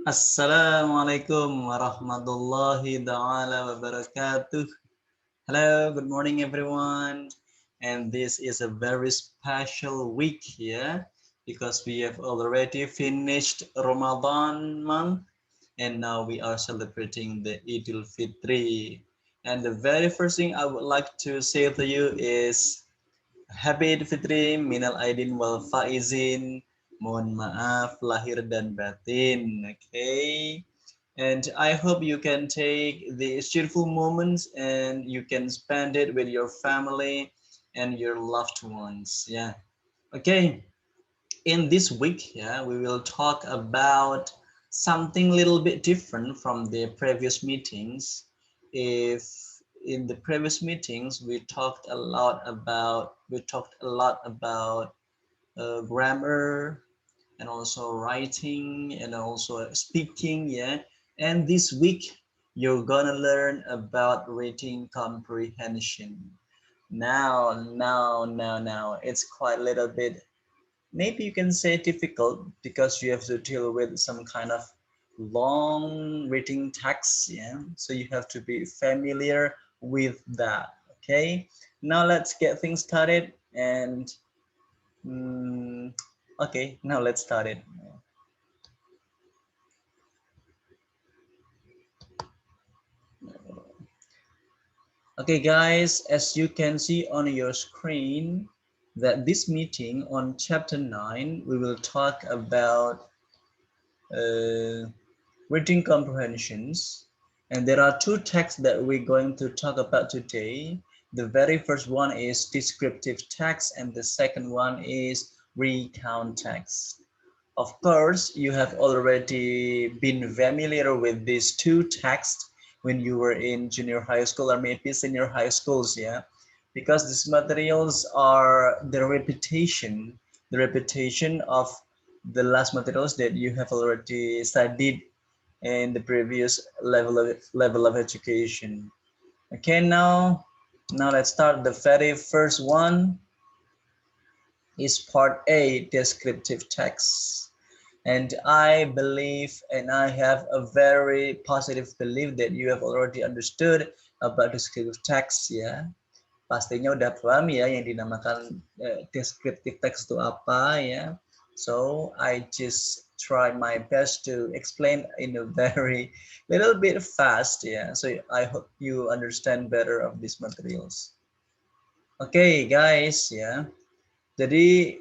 Assalamualaikum warahmatullahi ta'ala wabarakatuh. Hello, good morning everyone. And this is a very special week here because we have already finished Ramadan month and now we are celebrating the Idul Fitri. And the very first thing I would like to say to you is Happy Idul Fitri, minal aidin wal faizin. Mohon maaf lahir dan batin. Okay. And I hope you can take these cheerful moments and you can spend it with your family and your loved ones. Yeah. Okay. In this week, yeah, we will talk about something a little bit different from the previous meetings. If in the previous meetings we talked a lot about grammar and also writing and also speaking, yeah. And this week you're gonna learn about reading comprehension. Now, it's quite a little bit, maybe you can say difficult because you have to deal with some kind of long reading text, yeah. So you have to be familiar with that. Okay. Now let's get things started and okay, now let's start it. Okay, guys, as you can see on your screen, that this meeting on chapter 9, we will talk about reading comprehensions. And there are two texts that we're going to talk about today. The very first one is descriptive text, and the second one is recount text. Of course, you have already been familiar with these two texts when you were in junior high school or maybe senior high schools, yeah? Because these materials are the repetition of the last materials that you have already studied in the previous level of education. Okay, now let's start. The very first one is part A, descriptive text. And I believe and I have a very positive belief that you have already understood about descriptive text, ya. Pastinya udah paham ya yang dinamakan descriptive text itu apa, ya. So I just try my best to explain in a very little bit fast, ya. So I hope you understand better of these materials. Okay, guys, ya. Jadi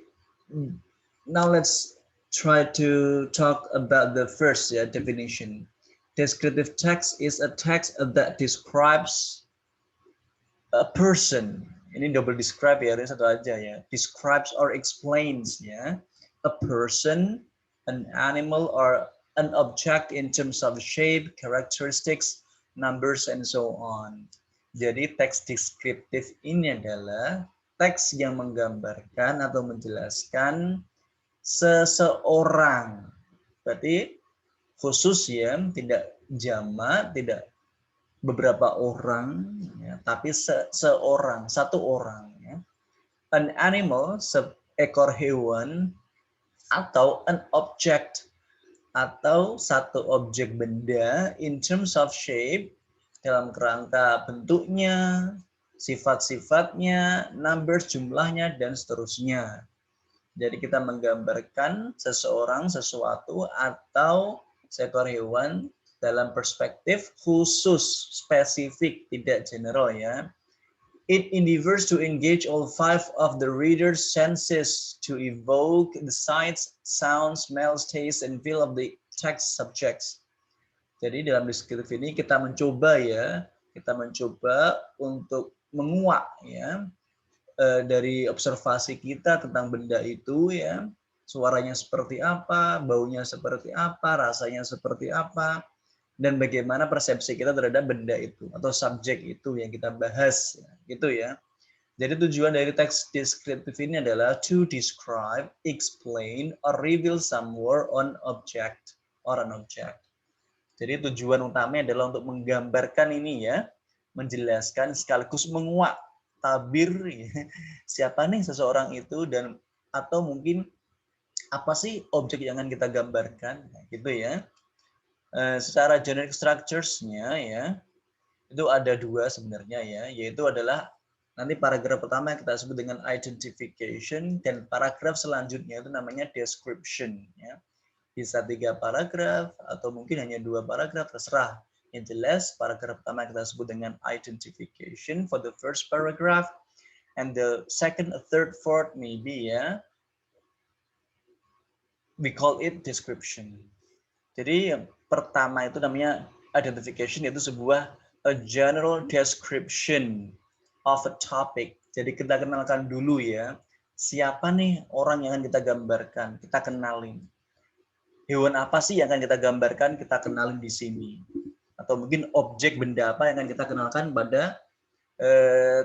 now let's try to talk about the first, yeah, definition. Descriptive text is a text that describes a person. Ini double describe ya, ini satu aja ya. Describes or explains, ya, a person, an animal, or an object in terms of shape, characteristics, numbers, and so on. Jadi teks deskriptif ini adalah teks yang menggambarkan atau menjelaskan seseorang. Berarti khusus ya, tidak jamak, tidak beberapa orang, ya, tapi seorang, satu orang. Ya. An animal, seekor hewan, atau an object, atau satu objek benda in terms of shape, dalam kerangka bentuknya, sifat-sifatnya, numbers, jumlahnya, dan seterusnya. Jadi kita menggambarkan seseorang, sesuatu, atau seekor hewan dalam perspektif khusus, spesifik, tidak general ya. It endeavors to engage all five of the reader's senses to evoke the sights, sounds, smells, taste, and feel of the text subjects. Jadi dalam deskriptif ini kita mencoba untuk menguak ya, dari observasi kita tentang benda itu ya, suaranya seperti apa, baunya seperti apa, rasanya seperti apa, dan bagaimana persepsi kita terhadap benda itu atau subjek itu yang kita bahas gitu ya. Jadi tujuan dari teks deskriptif ini adalah to describe, explain, or reveal some word on object or an object. Jadi tujuan utamanya adalah untuk menggambarkan ini ya, menjelaskan sekaligus menguak tabir ya, siapa nih seseorang itu dan atau mungkin apa sih objek yang akan kita gambarkan gitu ya. Secara generic structures-nya ya, itu ada dua sebenarnya ya, yaitu adalah nanti paragraf pertama yang kita sebut dengan identification, dan paragraf selanjutnya itu namanya description ya. Bisa 3 paragraf atau mungkin hanya 2 paragraf, terserah. Yang jelas paragraf pertama kita sebut dengan identification for the first paragraph, and the second, third, fourth maybe ya, we call it description. Jadi yang pertama itu namanya identification, yaitu sebuah a general description of a topic. Jadi kita kenalkan dulu ya, siapa nih orang yang akan kita gambarkan, kita kenalin. Hewan apa sih yang akan kita gambarkan, kita kenalin di sini. Atau mungkin objek benda apa yang akan kita kenalkan pada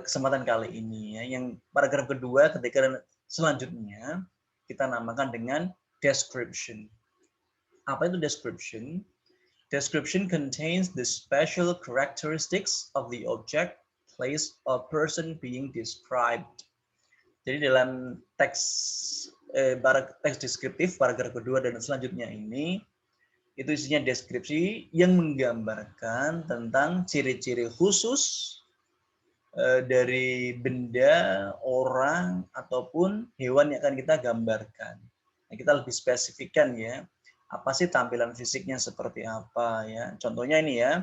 kesempatan kali ini ya. Yang paragraf kedua ketika selanjutnya kita namakan dengan description. Apa itu description? Description contains the special characteristics of the object, place, or person being described. Jadi dalam teks deskriptif paragraf kedua dan selanjutnya ini itu isinya deskripsi yang menggambarkan tentang ciri-ciri khusus dari benda, orang, ataupun hewan yang akan kita gambarkan. Nah, kita lebih spesifikkan ya, apa sih tampilan fisiknya seperti apa ya. Contohnya ini ya,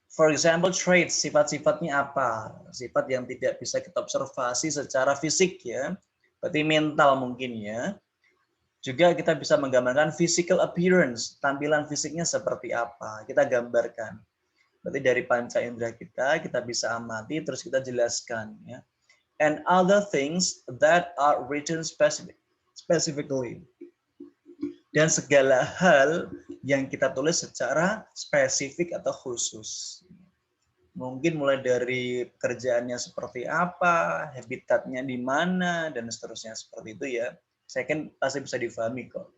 for example traits, sifat-sifatnya apa, sifat yang tidak bisa kita observasi secara fisik ya, berarti mental mungkin ya. Juga kita bisa menggambarkan physical appearance, tampilan fisiknya seperti apa, kita gambarkan. Berarti dari panca indera kita bisa amati, terus kita jelaskan ya. And other things that are written specifically. Dan segala hal yang kita tulis secara spesifik atau khusus. Mungkin mulai dari kerjaannya seperti apa, habitatnya di mana, dan seterusnya seperti itu ya. Saya kan pasti bisa difahami kok.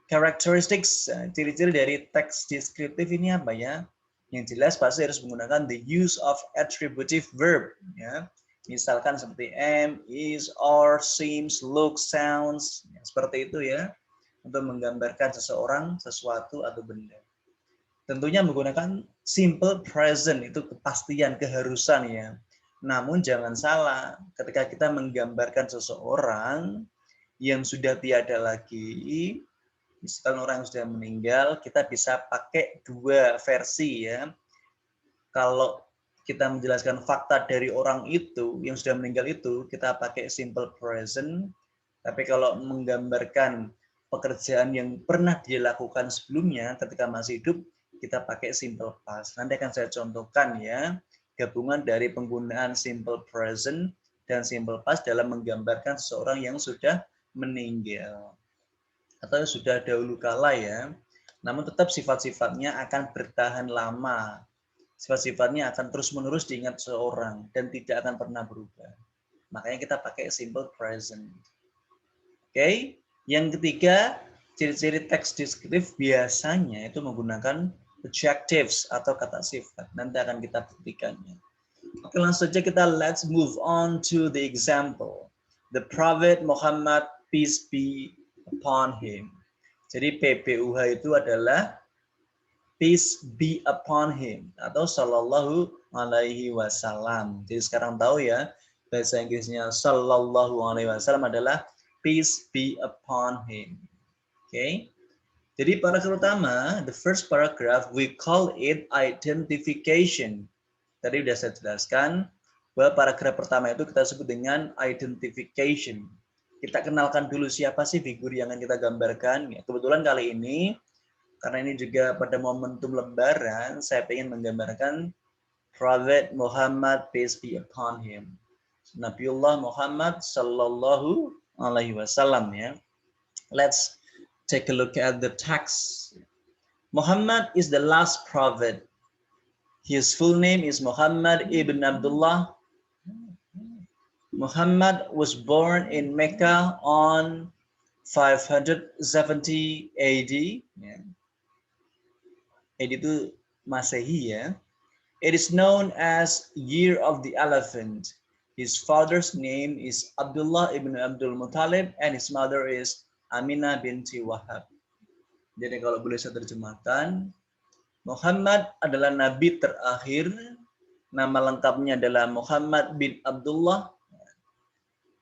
Characteristics, ciri-ciri dari teks deskriptif ini apa ya? Yang jelas pasti harus menggunakan the use of attributive verb ya. Misalkan seperti am, is, are, seems, looks, sounds, ya, seperti itu ya. Untuk menggambarkan seseorang, sesuatu atau benda. Tentunya menggunakan simple present, itu kepastian, keharusan ya. Namun jangan salah, ketika kita menggambarkan seseorang yang sudah tiada lagi, misalkan orang yang sudah meninggal, kita bisa pakai dua versi ya. Kalau kita menjelaskan fakta dari orang itu yang sudah meninggal itu, kita pakai simple present. Tapi kalau menggambarkan pekerjaan yang pernah dia lakukan sebelumnya ketika masih hidup, kita pakai simple past. Nanti akan saya contohkan ya, gabungan dari penggunaan simple present dan simple past dalam menggambarkan seseorang yang sudah meninggal atau sudah dahulu kala ya, namun tetap sifat-sifatnya akan bertahan lama, sifat-sifatnya akan terus-menerus diingat seseorang dan tidak akan pernah berubah. Makanya kita pakai simple present. Oke, yang ketiga, ciri-ciri teks deskriptif biasanya itu menggunakan adjectives atau kata sifat. Nanti akan kita buktikannya. Oke, langsung saja kita let's move on to the example. The Prophet Muhammad, peace be upon him. Jadi PBUH itu adalah peace be upon him atau sallallahu alaihi wasallam. Jadi sekarang tahu ya, bahasa Inggrisnya sallallahu alaihi wasallam adalah peace be upon him. Okay? Jadi paragraf pertama, the first paragraph, we call it identification. Tadi sudah saya jelaskan bahwa paragraf pertama itu kita sebut dengan identification. Kita kenalkan dulu siapa sih figur yang akan kita gambarkan. Ya, kebetulan kali ini, karena ini juga pada momentum Lebaran, saya ingin menggambarkan Prophet Muhammad, peace be upon him. Nabiullah Muhammad sallallahu alaihi wasallam ya. Let's take a look at the text. Muhammad is the last prophet. His full name is Muhammad ibn Abdullah. Muhammad was born in Mecca on 570 AD. AD itu Masehi ya. It is known as Year of the Elephant. His father's name is Abdullah ibn Abdul Muttalib and his mother is Aminah binti Wahab. Jadi kalau boleh saya terjemahkan, Muhammad adalah nabi terakhir, nama lengkapnya adalah Muhammad bin Abdullah.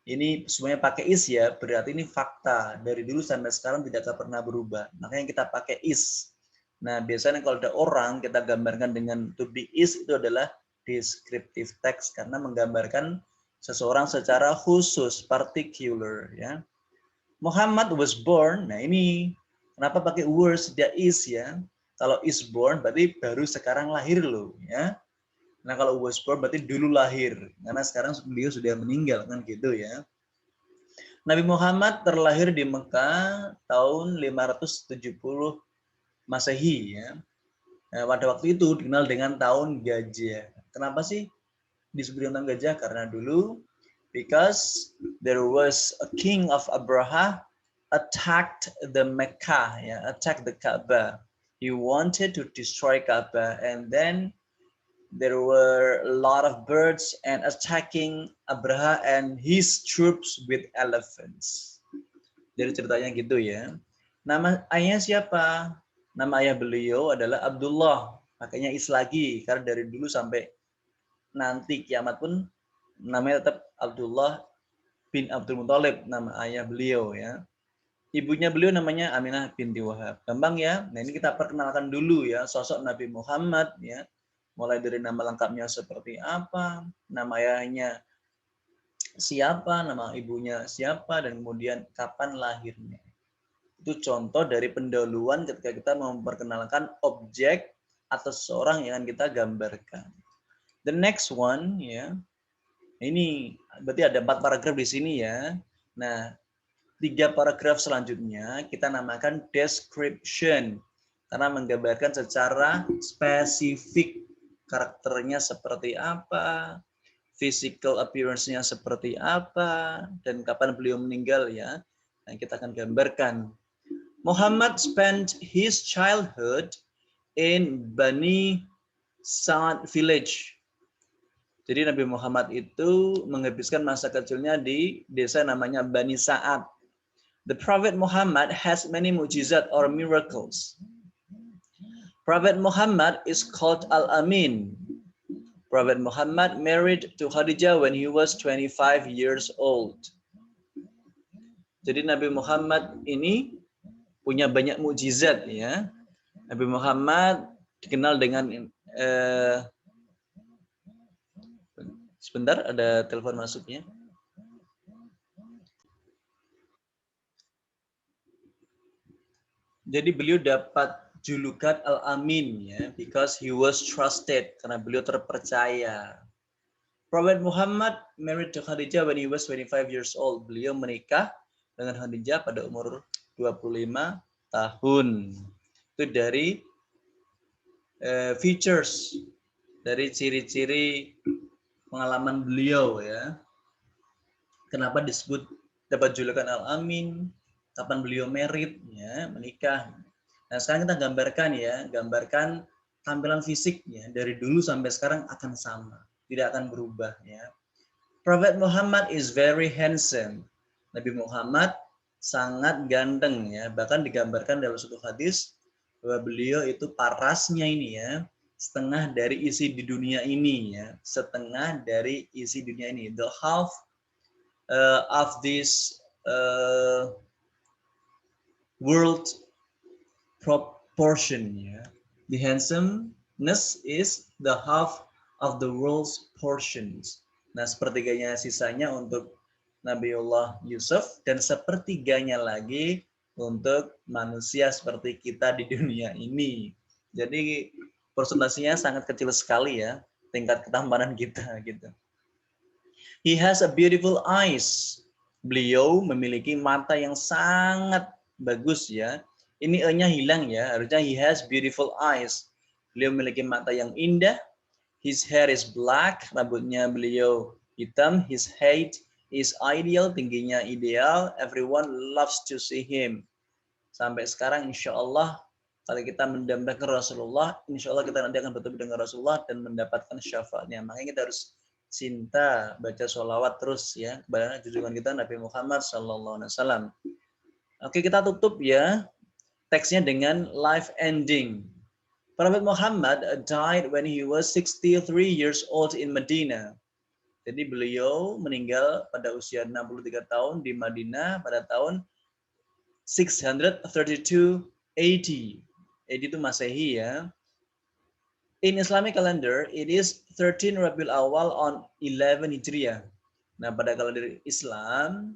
Ini semuanya pakai is ya, berarti ini fakta. Dari dulu sampai sekarang tidak akan pernah berubah. Makanya kita pakai is. Nah, biasanya kalau ada orang kita gambarkan dengan to be is itu adalah descriptive text karena menggambarkan seseorang secara khusus, particular ya. Muhammad was born. Nah, ini kenapa pakai was tidak is ya? Kalau is born berarti baru sekarang lahir loh ya. Nah, kalau was born berarti dulu lahir. Karena sekarang beliau sudah meninggal kan gitu ya. Nabi Muhammad terlahir di Mekah tahun 570 Masehi ya. Nah, pada waktu itu dikenal dengan tahun gajah. Kenapa sih disebut dengan tahun gajah? Karena dulu because there was a king of Abraha attacked the Mecca, ya, attacked the Kaabah. He wanted to destroy Kaabah, and then there were a lot of birds and attacking Abraha and his troops with elephants. Jadi ceritanya gitu ya. Nama ayahnya siapa? Nama ayah beliau adalah Abdullah. Makanya is lagi karena dari dulu sampai nanti kiamat pun namanya tetap Abdullah bin Abdul Muthalib, nama ayah beliau ya. Ibunya beliau namanya Aminah binti Wahab. Gampang ya. Nah, ini kita perkenalkan dulu ya sosok Nabi Muhammad ya. Mulai dari nama lengkapnya seperti apa, nama ayahnya siapa, nama ibunya siapa, dan kemudian kapan lahirnya. Itu contoh dari pendahuluan ketika kita memperkenalkan objek atau seseorang yang akan kita gambarkan. The next one ya. Ini berarti ada 4 paragraf di sini ya. Nah, 3 paragraf selanjutnya kita namakan description karena menggambarkan secara spesifik karakternya seperti apa, physical appearance-nya seperti apa, dan kapan beliau meninggal ya. Nah, kita akan gambarkan. Muhammad spent his childhood in Bani Sa'ad village. Jadi Nabi Muhammad itu menghabiskan masa kecilnya di desa namanya Bani Sa'ad. The Prophet Muhammad has many mujizat or miracles. Prophet Muhammad is called Al-Amin. Prophet Muhammad married to Khadijah when he was 25 years old. Jadi Nabi Muhammad ini punya banyak mukjizat ya. Nabi Muhammad dikenal dengan sebentar ada telepon masuknya. Jadi beliau dapat julukan Al-Amin ya, because he was trusted, karena beliau terpercaya. Prophet Muhammad married to Khadijah when he was 25 years old. Beliau menikah dengan Khadijah pada umur 25 tahun. Itu dari features, dari ciri-ciri pengalaman beliau ya. Kenapa disebut dapat julukan Al-Amin? Kapan beliau married ya, menikah. Nah, sekarang kita gambarkan tampilan fisiknya dari dulu sampai sekarang akan sama, tidak akan berubah ya. Prophet Muhammad is very handsome. Nabi Muhammad sangat ganteng ya, bahkan digambarkan dalam suatu hadis bahwa beliau itu parasnya ini ya, setengah dari isi di dunia ini ya, setengah dari isi dunia ini. The half of this world proportion ya. The handsomeness is the half of the world's portions. Nah, sepertiganya sisanya untuk Nabiullah Yusuf dan sepertiganya lagi untuk manusia seperti kita di dunia ini. Jadi persentasenya sangat kecil sekali ya tingkat ketampanan kita gitu. He has a beautiful eyes. Beliau memiliki mata yang sangat bagus ya. Ini E-nya hilang ya. Harusnya he has beautiful eyes. Beliau memiliki mata yang indah. His hair is black. Rambutnya beliau hitam. His height is ideal. Tingginya ideal. Everyone loves to see him. Sampai sekarang insya Allah kalau kita mendambakan Rasulullah, insya Allah kita nanti akan bertemu dengan Rasulullah dan mendapatkan syafaatnya. Makanya kita harus cinta, baca sholawat terus ya kepada junjungan kita Nabi Muhammad SAW. Oke, kita tutup ya. teksnya dengan life ending. Prophet Muhammad died when he was 63 years old in Medina. Jadi beliau meninggal pada usia 63 tahun di Madinah pada tahun 632 AD. AD itu Masehi ya. In Islamic calendar, it is 13 Rabiul Awal on 11 Hijriah. Nah, pada kalender Islam,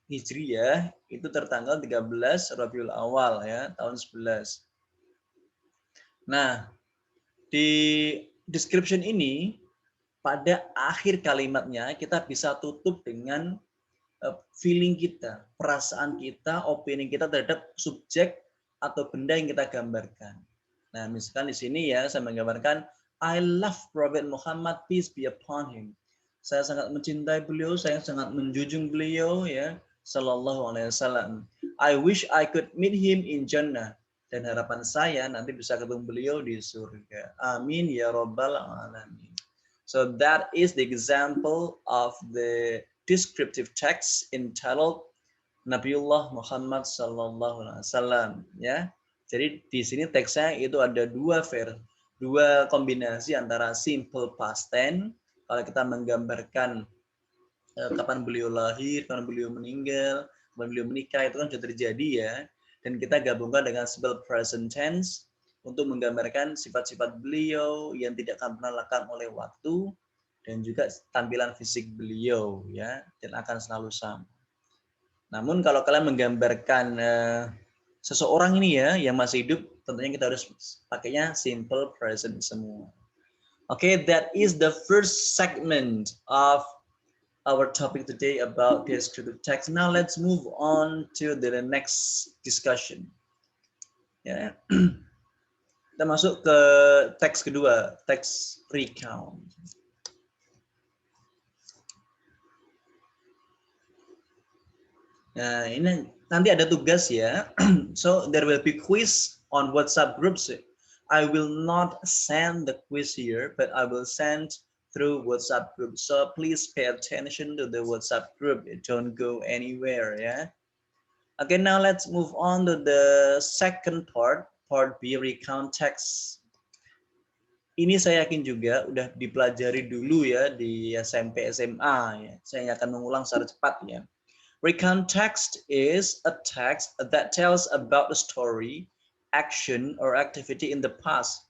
Hijriah itu tertanggal 13 Rabiul Awal ya, tahun 11. Nah, di description ini pada akhir kalimatnya kita bisa tutup dengan feeling kita, perasaan kita, opini kita terhadap subjek atau benda yang kita gambarkan. Nah, misalkan di sini ya saya menggambarkan I love Prophet Muhammad, peace be upon him. Saya sangat mencintai beliau, saya sangat menjunjung beliau ya, sallallahu alaihi wasallam. I wish I could meet him in Jannah. Dan harapan saya nanti bisa ketemu beliau di surga. Amin ya rabbal alamin. So that is the example of the descriptive text entitled Nabiullah Muhammad sallallahu alaihi wasallam ya. Jadi di sini teksnya itu ada dua kombinasi antara simple past tense kalau kita menggambarkan kapan beliau lahir, kapan beliau meninggal, kapan beliau menikah itu kan sudah terjadi ya. Dan kita gabungkan dengan simple present tense untuk menggambarkan sifat-sifat beliau yang tidak akan pernah lekang oleh waktu dan juga tampilan fisik beliau ya, dan akan selalu sama. Namun kalau kalian menggambarkan seseorang ini ya yang masih hidup, tentunya kita harus pakainya simple present semua. Okay, that is the first segment of our topic today about descriptive text. Now let's move on to the next discussion. Ya, kita masuk ke teks kedua, teks recount. Nah, ini nanti ada tugas ya. So there will be quiz on WhatsApp groups. I will not send the quiz here, but I will send through WhatsApp group. So please pay attention to the WhatsApp group. Don't go anywhere ya. Okay, now let's move on to the second part B, recount text. Ini saya yakin juga udah dipelajari dulu ya di SMP SMA ya. Saya akan mengulang secara cepat ya. Recount text is a text that tells about a story, action, or activity in the past.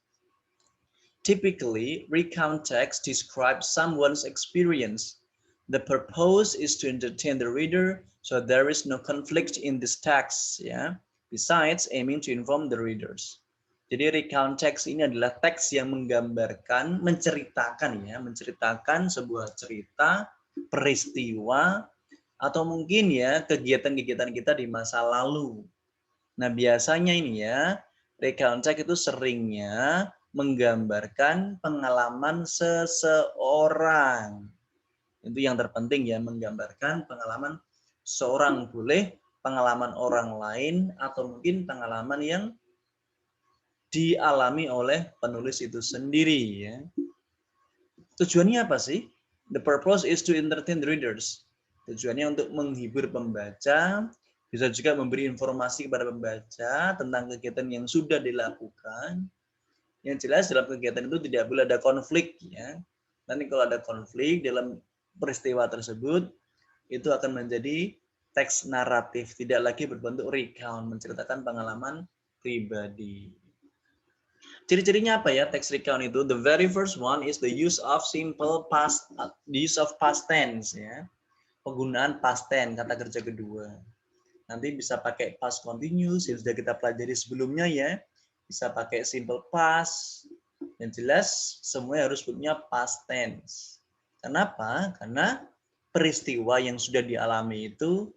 Typically, recount text describes someone's experience. The purpose is to entertain the reader, so there is no conflict in this text. Ya. Besides, aiming to inform the readers. Jadi recount text ini adalah teks yang menggambarkan, menceritakan sebuah cerita, peristiwa, atau mungkin ya kegiatan-kegiatan kita di masa lalu. Nah biasanya ini ya recount text itu seringnya menggambarkan pengalaman seseorang. Itu yang terpenting ya, menggambarkan pengalaman seorang, boleh pengalaman orang lain atau mungkin pengalaman yang dialami oleh penulis itu sendiri ya. Tujuannya apa sih? The purpose is to entertain the readers. Tujuannya untuk menghibur pembaca, bisa juga memberi informasi kepada pembaca tentang kegiatan yang sudah dilakukan. Yang jelas dalam kegiatan itu tidak boleh ada konflik ya. Nanti kalau ada konflik dalam peristiwa tersebut, itu akan menjadi teks naratif, tidak lagi berbentuk recount, menceritakan pengalaman pribadi. Ciri-cirinya apa ya teks recount itu? The very first one is the use of past tense ya. Penggunaan past tense, kata kerja kedua. Nanti bisa pakai past continuous yang sudah kita pelajari sebelumnya ya. Bisa pakai simple past. Yang jelas semuanya harus punya past tense. Kenapa? Karena peristiwa yang sudah dialami itu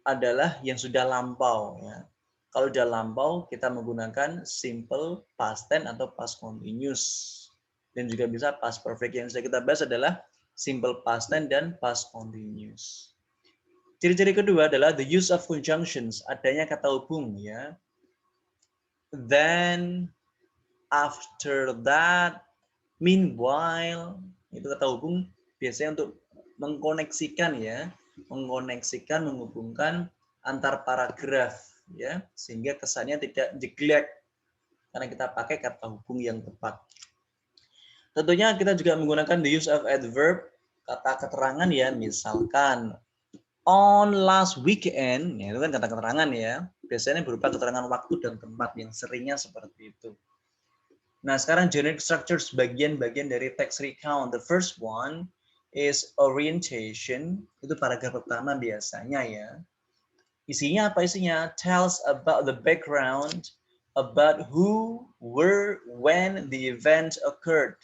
adalah yang sudah lampau ya. Kalau sudah lampau kita menggunakan simple past tense atau past continuous. Dan juga bisa past perfect. Yang sudah kita bahas adalah simple past tense dan past continuous. Ciri-ciri kedua adalah the use of conjunctions, adanya kata hubung ya. Then, after that, meanwhile, itu kata hubung biasanya untuk mengkoneksikan ya, menghubungkan antar paragraf ya, sehingga kesannya tidak jeglek karena kita pakai kata hubung yang tepat. Tentunya kita juga menggunakan the use of adverb, kata keterangan ya, misalkan on last weekend, ya itu kan kata keterangan ya, biasanya berupa keterangan waktu dan tempat yang seringnya seperti itu. Nah, sekarang generic structures, bagian-bagian dari text recount. The first one is orientation, itu paragraf pertama biasanya ya. Isinya apa isinya? Tells about the background, about who, where, when the event occurred.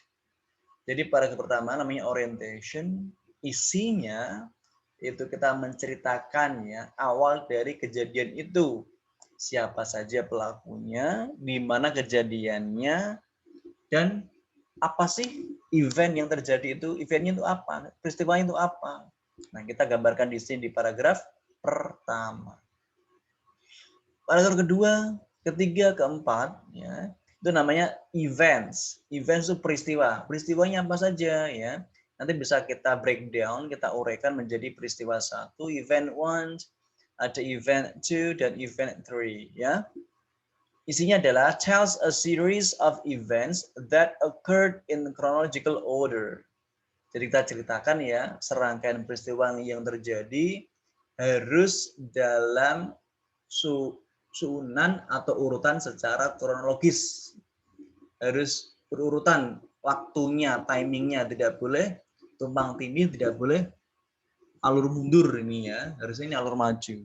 Jadi paragraf pertama namanya orientation, isinya itu kita menceritakan ya awal dari kejadian itu. Siapa saja pelakunya, di mana kejadiannya, dan apa sih event yang terjadi itu, eventnya itu apa, peristiwanya itu apa. Nah, kita gambarkan di sini di paragraf pertama. Paragraf kedua, ketiga, keempat, ya, itu namanya events. Events itu peristiwa. Peristiwanya apa saja ya. Nanti bisa kita breakdown, kita uraikan menjadi peristiwa 1, event 1, ada event 2 dan event 3 ya. Isinya adalah tells a series of events that occurred in chronological order. Jadi kita ceritakan ya serangkaian peristiwa yang terjadi harus dalam suunan atau urutan secara kronologis. Harus berurutan waktunya, timingnya, tidak boleh tumpang tindih, tidak boleh alur mundur ini ya. Harusnya ini alur maju.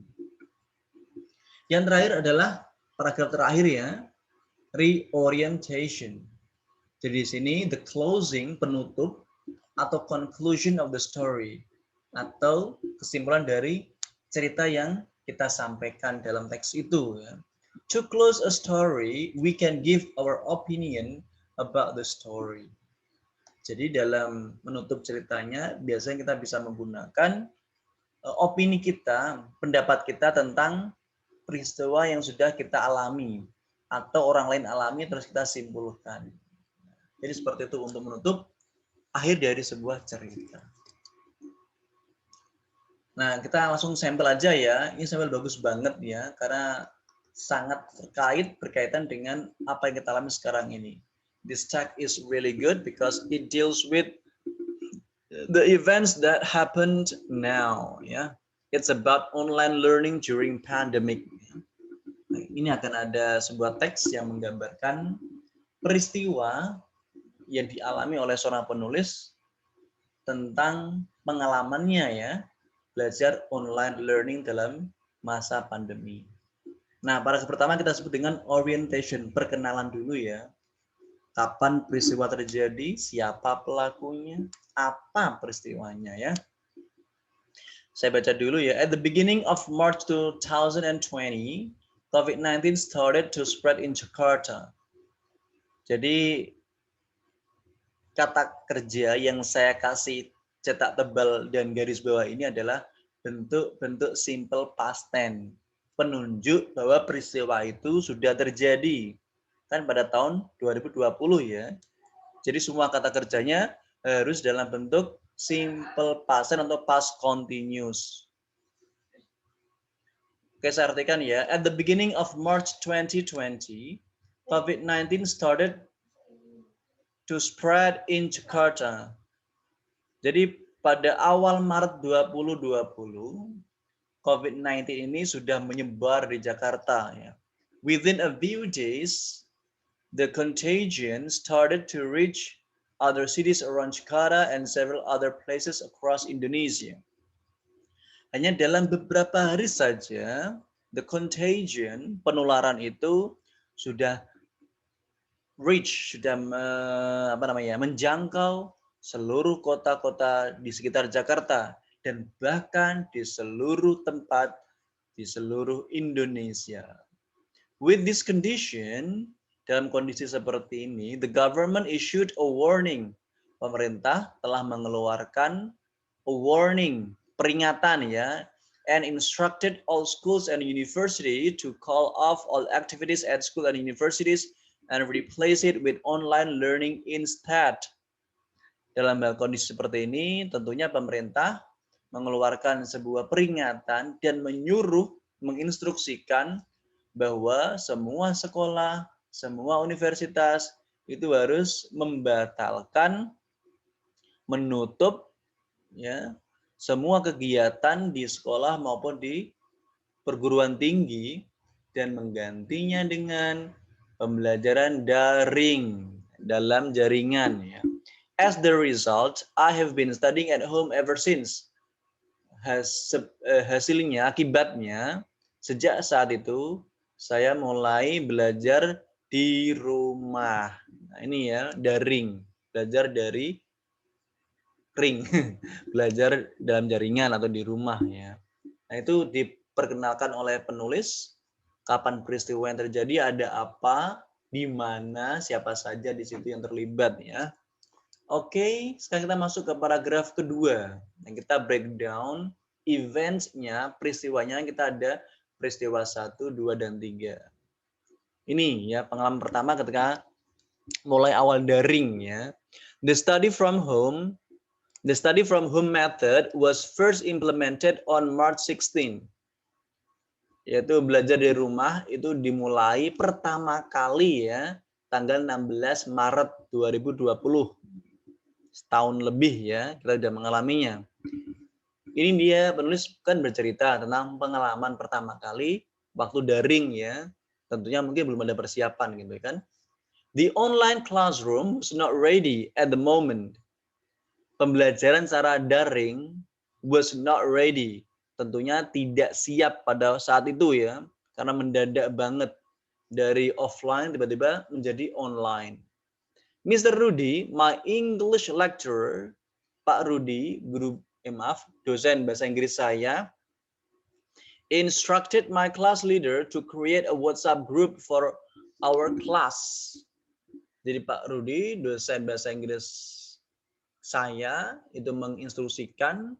Yang terakhir adalah paragraf terakhir ya, reorientation. Jadi di sini the closing, penutup atau conclusion of the story atau kesimpulan dari cerita yang kita sampaikan dalam teks itu ya. To close a story, we can give our opinion about the story. Jadi dalam menutup ceritanya biasanya kita bisa menggunakan opini kita, pendapat kita tentang peristiwa yang sudah kita alami atau orang lain alami terus kita simpulkan. Jadi seperti itu untuk menutup akhir dari sebuah cerita. Nah, kita langsung sampel aja ya. Ini sampel bagus banget ya, karena sangat berkaitan dengan apa yang kita alami sekarang ini. This text is really good because it deals with the events that happened now. Ya, it's about online learning during pandemic. Nah, ini akan ada sebuah teks yang menggambarkan peristiwa yang dialami oleh seorang penulis tentang pengalamannya ya belajar online learning dalam masa pandemi. Nah, paragraf pertama kita sebut dengan orientation, perkenalan dulu ya. Kapan peristiwa terjadi, siapa pelakunya, apa peristiwanya ya. Saya baca dulu ya. At the beginning of March 2020, COVID-19 started to spread in Jakarta. Jadi kata kerja yang saya kasih cetak tebal dan garis bawah ini adalah bentuk-bentuk simple past tense. Penunjuk bahwa peristiwa itu sudah terjadi. Kan pada tahun 2020 ya. Jadi semua kata kerjanya harus dalam bentuk simple past tense atau past continuous. Oke, saya artikan ya. At the beginning of March 2020, COVID-19 started to spread in Jakarta. Jadi pada awal Maret 2020, COVID-19 ini sudah menyebar di Jakarta. Ya. Within a few days, the contagion started to reach other cities around Jakarta and several other places across Indonesia. Hanya dalam beberapa hari saja, the contagion, penularan itu sudah reach, sudah menjangkau seluruh kota-kota di sekitar Jakarta dan bahkan di seluruh tempat di seluruh Indonesia. With this condition, dalam kondisi seperti ini, the government issued a warning. Pemerintah telah mengeluarkan a warning, peringatan ya, and instructed all schools and universities to call off all activities at school and universities and replace it with online learning instead. Dalam kondisi seperti ini, tentunya pemerintah mengeluarkan sebuah peringatan dan menyuruh, menginstruksikan bahwa semua sekolah, semua universitas itu harus membatalkan, menutup ya semua kegiatan di sekolah maupun di perguruan tinggi dan menggantinya dengan pembelajaran daring dalam jaringan ya. As the result, I have been studying at home ever since. Hasilnya, akibatnya, sejak saat itu saya mulai belajar di rumah. Nah, ini ya, daring, belajar dari ring, belajar dalam jaringan atau di rumah ya. Nah, itu diperkenalkan oleh penulis, kapan peristiwa yang terjadi, ada apa, di mana, siapa saja di situ yang terlibat ya. Oke, sekarang kita masuk ke paragraf kedua. Yang kita breakdown events-nya, peristiwanya kita ada peristiwa 1, 2, dan 3. Ini ya pengalaman pertama ketika mulai awal daring ya. The study from home method was first implemented on March 16. Yaitu belajar dari rumah itu dimulai pertama kali ya tanggal 16 Maret 2020. Setahun lebih ya kita sudah mengalaminya. Ini dia penulis kan bercerita tentang pengalaman pertama kali waktu daring ya. Tentunya mungkin belum ada persiapan gitu kan. The online classroom was not ready at the moment. Pembelajaran secara daring was not ready. Tentunya tidak siap pada saat itu ya. Karena mendadak banget dari offline tiba-tiba menjadi online. Mr. Rudy, my English lecturer, Pak Rudy, dosen bahasa Inggris saya, instructed my class leader to create a WhatsApp group for our class. Jadi Pak Rudy, dosen bahasa Inggris saya, itu menginstruksikan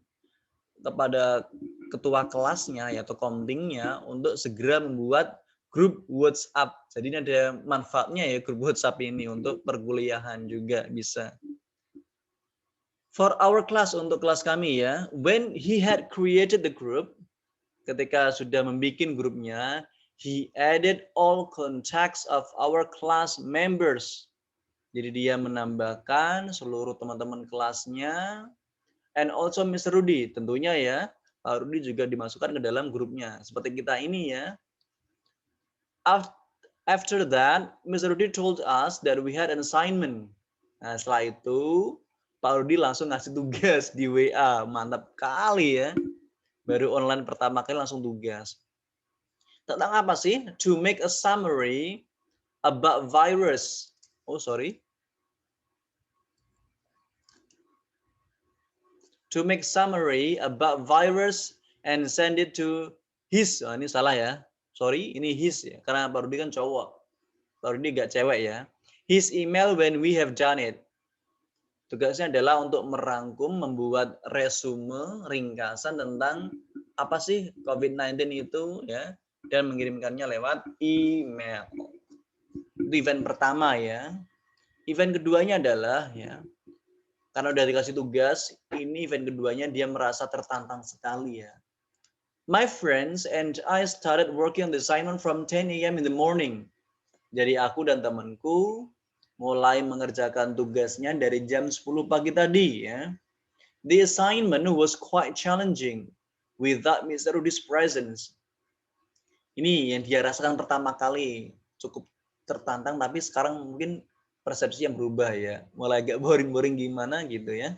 kepada ketua kelasnya atau komtingnya untuk segera membuat grup WhatsApp. Jadi ini ada manfaatnya ya grup WhatsApp ini untuk perkuliahan juga bisa. For our class, untuk kelas kami ya, when he had created the group, ketika sudah membuat grupnya, he added all contacts of our class members. Jadi dia menambahkan seluruh teman-teman kelasnya, and also Mr. Rudy, tentunya ya, Pak Rudy juga dimasukkan ke dalam grupnya. Seperti kita ini ya. After that, Mr. Rudy told us that we had an assignment. Nah, setelah itu, Pak Rudy langsung ngasih tugas di WA. Mantap kali ya. Baru online pertama kali langsung tugas. Tentang apa sih? To make a summary about virus. Oh, sorry. To make summary about virus and send it to his. Oh, ini salah ya. Sorry, ini his ya. Karena Pak Rudy kan cowok. Pak Rudy gak cewek ya. His email when we have done it. Tugasnya adalah untuk merangkum, membuat resume, ringkasan tentang apa sih COVID-19 itu ya, dan mengirimkannya lewat email. Itu event pertama ya. Event keduanya adalah ya, karena udah dikasih tugas, ini event keduanya dia merasa tertantang sekali ya. My friends and I started working on the assignment from 10 a.m. in the morning. Jadi aku dan temanku mulai mengerjakan tugasnya dari jam 10 pagi tadi ya. The assignment was quite challenging without Mr. Rudy's presence. Ini yang dia rasakan pertama kali, cukup tertantang, tapi sekarang mungkin persepsi yang berubah ya. Mulai agak boring-boring gimana gitu ya.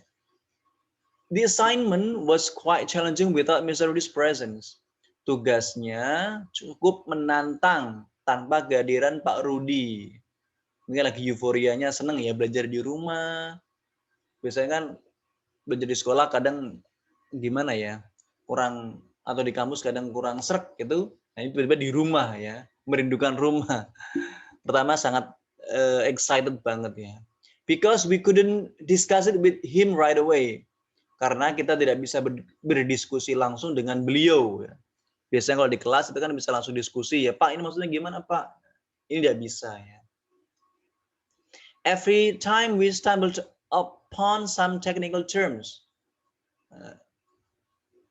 The assignment was quite challenging without Mr. Rudy's presence. Tugasnya cukup menantang tanpa kehadiran Pak Rudy. Mungkin lagi euforianya seneng ya belajar di rumah. Biasanya kan belajar di sekolah kadang gimana ya, kurang, atau di kampus kadang kurang srek gitu. Nah ini tiba-tiba di rumah ya, merindukan rumah. Pertama sangat excited banget ya. Because we couldn't discuss it with him right away. Karena kita tidak bisa berdiskusi langsung dengan beliau. Ya. Biasanya kalau di kelas itu kan bisa langsung diskusi ya, Pak ini maksudnya gimana Pak? Ini tidak bisa ya. Every time we stumbled upon some technical terms,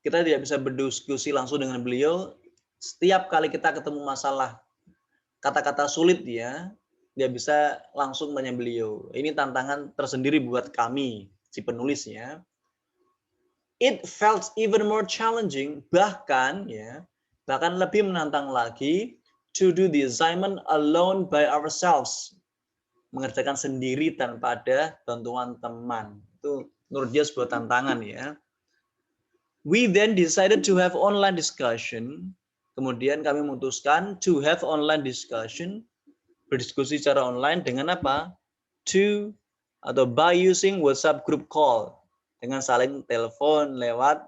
kita tidak bisa berdiskusi langsung dengan beliau. Setiap kali kita ketemu masalah kata-kata sulit ya, dia bisa langsung tanya beliau. Ini tantangan tersendiri buat kami, si penulis ya. It felt even more challenging, bahkan lebih menantang lagi to do the assignment alone by ourselves. Mengerjakan sendiri tanpa ada bantuan teman. Itu menurut dia sebuah tantangan ya. We then decided to have online discussion. Kemudian kami memutuskan to have online discussion, berdiskusi secara online dengan apa? By using WhatsApp group call, dengan saling telepon lewat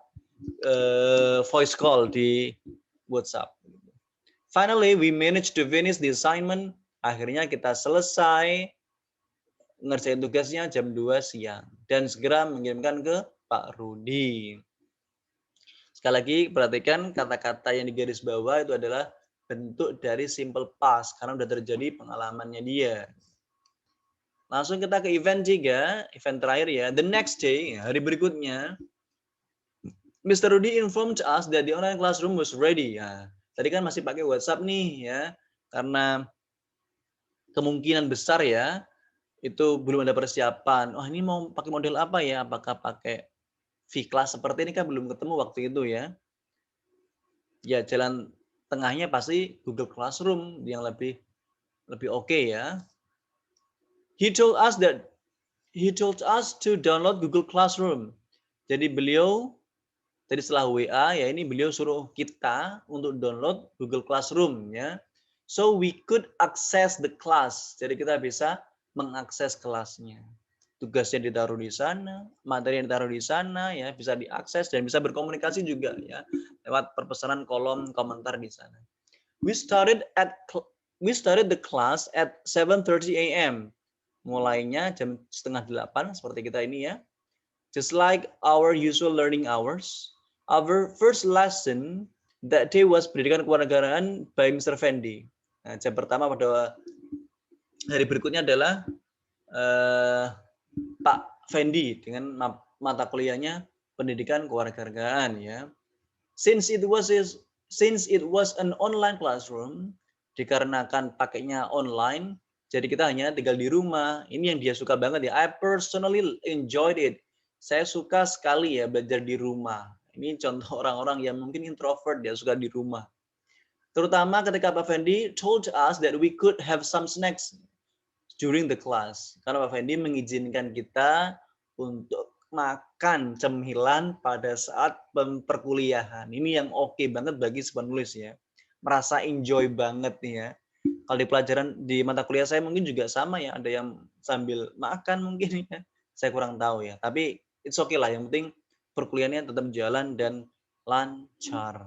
voice call di WhatsApp. Finally, we managed to finish the assignment. Akhirnya kita selesai ngerjain tugasnya jam 2 siang dan segera mengirimkan ke Pak Rudi. Sekali lagi perhatikan kata-kata yang di garis bawah itu adalah bentuk dari simple past karena sudah terjadi pengalamannya dia. Langsung kita ke event 3, event terakhir ya. The next day, hari berikutnya, Mr. Rudi informed us that the online classroom was ready. Ya, tadi kan masih pakai WhatsApp nih ya, karena kemungkinan besar ya itu belum ada persiapan. Oh ini mau pakai model apa ya? Apakah pakai V-Class seperti ini kan belum ketemu waktu itu ya. Ya jalan tengahnya pasti Google Classroom yang lebih oke ya. He told us to download Google Classroom. Jadi beliau tadi setelah WA ya ini beliau suruh kita untuk download Google Classroom ya. So we could access the class. Jadi kita bisa mengakses kelasnya. Tugasnya ditaruh di sana, materi yang ditaruh di sana ya, bisa diakses dan bisa berkomunikasi juga ya lewat perpesanan kolom komentar di sana. We started the class at 7:30 a.m. Mulainya jam 7:30 seperti kita ini ya. Just like our usual learning hours. Our first lesson that day was pendidikan kewarganegaraan by Mr. Fendi. Nah, jam pertama pada hari berikutnya adalah Pak Fendi dengan mata kuliahnya pendidikan kewarganegaraan ya. Since it was an online classroom, dikarenakan pakainya online, jadi kita hanya tinggal di rumah. Ini yang dia suka banget ya. I personally enjoyed it. Saya suka sekali ya belajar di rumah. Ini contoh orang-orang yang mungkin introvert, dia suka di rumah. Terutama ketika Pak Fendi told us that we could have some snacks during the class. Karena Pak Fendi mengizinkan kita untuk makan cemilan pada saat perkuliahan. Ini yang oke banget bagi si penulis ya. Merasa enjoy banget nih ya. Kalau di pelajaran di mata kuliah saya mungkin juga sama ya. Ada yang sambil makan mungkin ya. Saya kurang tahu ya. Tapi it's okay lah. Yang penting perkuliahannya tetap jalan dan lancar.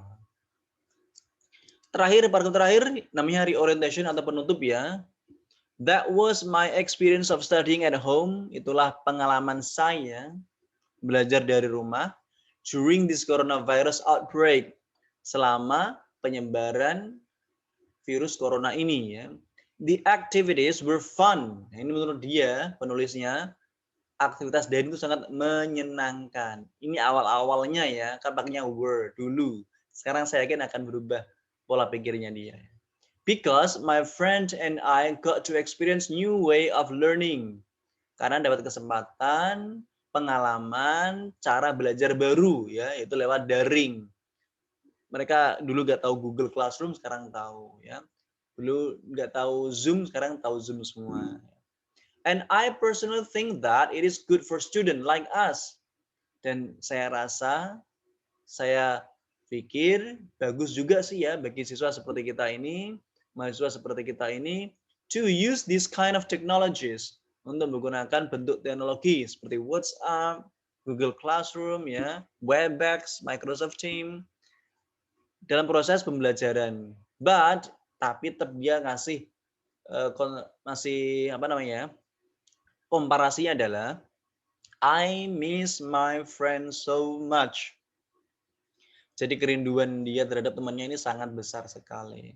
Paragraf terakhir namanya reorientation atau penutup ya. That was my experience of studying at home. Itulah pengalaman saya belajar dari rumah during this coronavirus outbreak. Selama penyebaran virus corona ini ya. The activities were fun. Ini menurut dia, penulisnya, aktivitas daring itu sangat menyenangkan. Ini awal-awalnya ya, kan pakainya were dulu. Sekarang saya yakin akan berubah pola pikirnya dia. Because my friend and I got to experience new way of learning. Karena dapat kesempatan, pengalaman, cara belajar baru ya, itu lewat daring. Mereka dulu nggak tahu Google Classroom, sekarang tahu ya. Dulu nggak tahu Zoom, sekarang tahu Zoom semua. And I personally think that it is good for student like us. Dan saya pikir bagus juga sih ya bagi siswa seperti kita ini, mahasiswa seperti kita ini, to use this kind of technologies, untuk menggunakan bentuk teknologi seperti WhatsApp, Google Classroom, ya, Webex, Microsoft Teams, dalam proses pembelajaran. Tapi tetap dia ngasih komparasinya adalah I miss my friend so much. Jadi kerinduan dia terhadap temannya ini sangat besar sekali.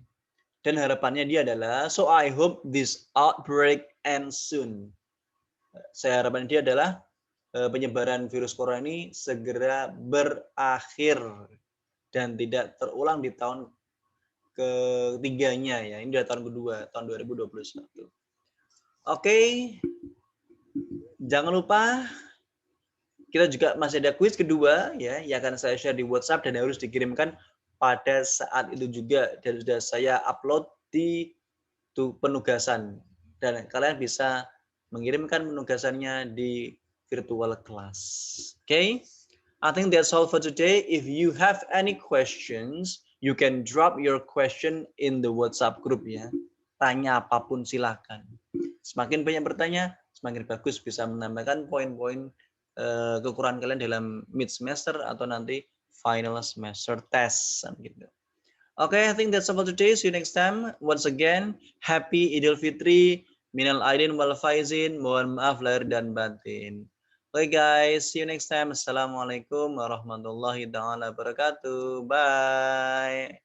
Dan harapannya dia adalah, so I hope this outbreak ends soon. Saya harapan dia adalah penyebaran virus corona ini segera berakhir dan tidak terulang di tahun ketiganya ya. Ini udah tahun kedua, tahun 2021. Oke. Jangan lupa kita juga masih ada kuis kedua ya yang akan saya share di WhatsApp dan harus dikirimkan pada saat itu juga dan sudah saya upload di penugasan dan kalian bisa mengirimkan penugasannya di virtual class. Okay? I think that's all for today. If you have any questions, you can drop your question in the WhatsApp group ya. Tanya apapun silakan. Semakin banyak bertanya, semakin bagus bisa menambahkan poin-poin kekurangan kalian dalam mid semester atau nanti final semester test gitu. Okay, I think that's all for today. See you next time. Once again, happy Idul Fitri, minal aidin wal faizin, mohon maaf lahir dan batin. Okay guys, see you next time. Assalamualaikum warahmatullahi taala wabarakatuh. Bye.